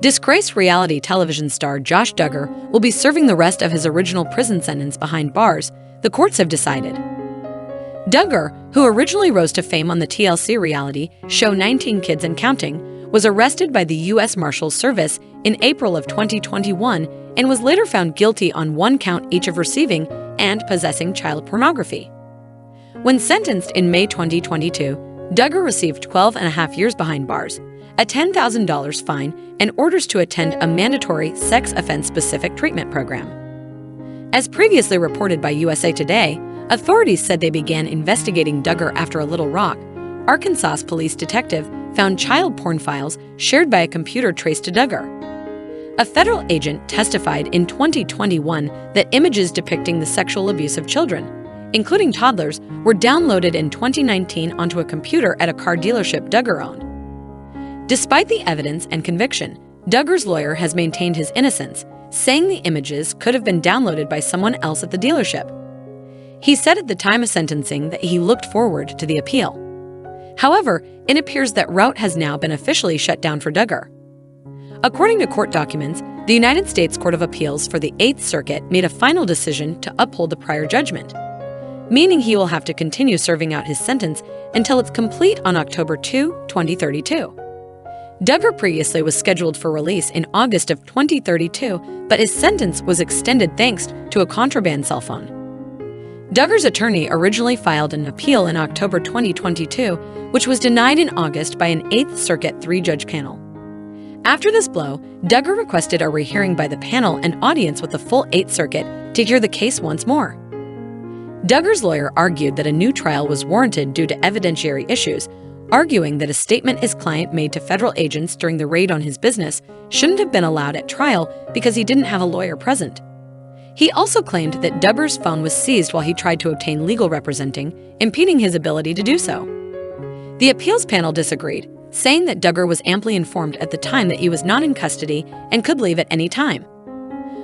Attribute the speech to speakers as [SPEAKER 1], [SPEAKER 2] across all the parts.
[SPEAKER 1] Disgraced reality television star Josh Duggar will be serving the rest of his original prison sentence behind bars, the courts have decided. Duggar, who originally rose to fame on the TLC reality show 19 Kids and Counting, was arrested by the U.S. Marshals Service in April of 2021 and was later found guilty on one count each of receiving and possessing child pornography. When sentenced in May 2022, Duggar received 12 and a half years behind bars, a $10,000 fine, and orders to attend a mandatory sex offense-specific treatment program. As previously reported by USA Today, authorities said they began investigating Duggar after a Little Rock, Arkansas police detective found child porn files shared by a computer traced to Duggar. A federal agent testified in 2021 that images depicting the sexual abuse of children, including toddlers, were downloaded in 2019 onto a computer at a car dealership Duggar owned. Despite the evidence and conviction, Duggar's lawyer has maintained his innocence, saying the images could have been downloaded by someone else at the dealership. He said at the time of sentencing that he looked forward to the appeal. However, it appears that route has now been officially shut down for Duggar. According to court documents, the United States Court of Appeals for the 8th Circuit made a final decision to uphold the prior judgment, meaning he will have to continue serving out his sentence until it's complete on October 2, 2032. Duggar previously was scheduled for release in August of 2032, but his sentence was extended thanks to a contraband cell phone. Duggar's attorney originally filed an appeal in October 2022, which was denied in August by an 8th Circuit 3-judge panel. After this blow, Duggar requested a rehearing by the panel and audience with the full 8th Circuit to hear the case once more. Duggar's lawyer argued that a new trial was warranted due to evidentiary issues, arguing that a statement his client made to federal agents during the raid on his business shouldn't have been allowed at trial because he didn't have a lawyer present. He also claimed that Duggar's phone was seized while he tried to obtain legal representing, impeding his ability to do so. The appeals panel disagreed, saying that Duggar was amply informed at the time that he was not in custody and could leave at any time.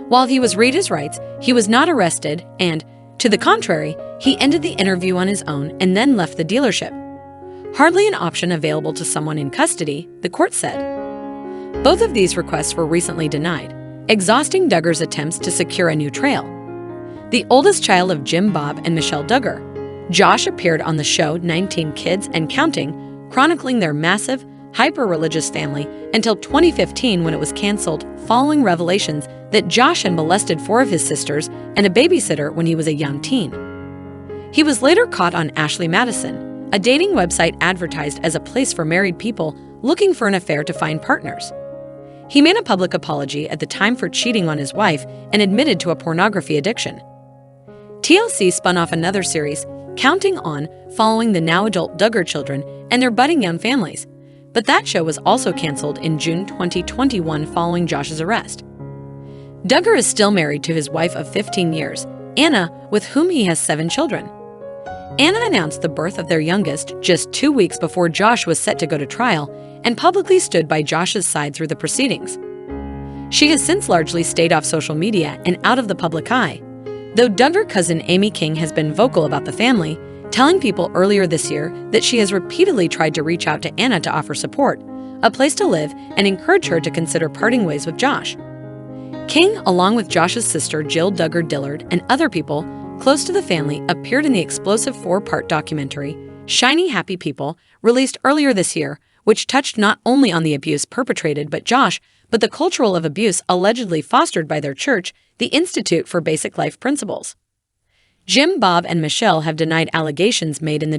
[SPEAKER 1] While he was read his rights, he was not arrested and, to the contrary, he ended the interview on his own and then left the dealership. Hardly an option available to someone in custody, the court said. Both of these requests were recently denied, exhausting Duggar's attempts to secure a new trail. The oldest child of Jim Bob and Michelle Duggar, Josh appeared on the show 19 Kids and Counting, chronicling their massive, hyper-religious family until 2015 when it was canceled following revelations that Josh had molested 4 of his sisters and a babysitter when he was a young teen. He was later caught on Ashley Madison, a dating website advertised as a place for married people looking for an affair to find partners. He made a public apology at the time for cheating on his wife and admitted to a pornography addiction. TLC spun off another series, Counting On, following the now-adult Duggar children and their budding young families, but that show was also canceled in June 2021 following Josh's arrest. Duggar is still married to his wife of 15 years, Anna, with whom he has 7 children. Anna announced the birth of their youngest just 2 weeks before Josh was set to go to trial and publicly stood by Josh's side through the proceedings. She has since largely stayed off social media and out of the public eye, though Duggar cousin Amy King has been vocal about the family, telling people earlier this year that she has repeatedly tried to reach out to Anna to offer support, a place to live, and encourage her to consider parting ways with Josh. King, along with Josh's sister Jill Duggar Dillard and other people close to the family, appeared in the explosive 4-part documentary, Shiny Happy People, released earlier this year, which touched not only on the abuse perpetrated by Josh, but the cultural of abuse allegedly fostered by their church, the Institute for Basic Life Principles. Jim Bob and Michelle have denied allegations made in the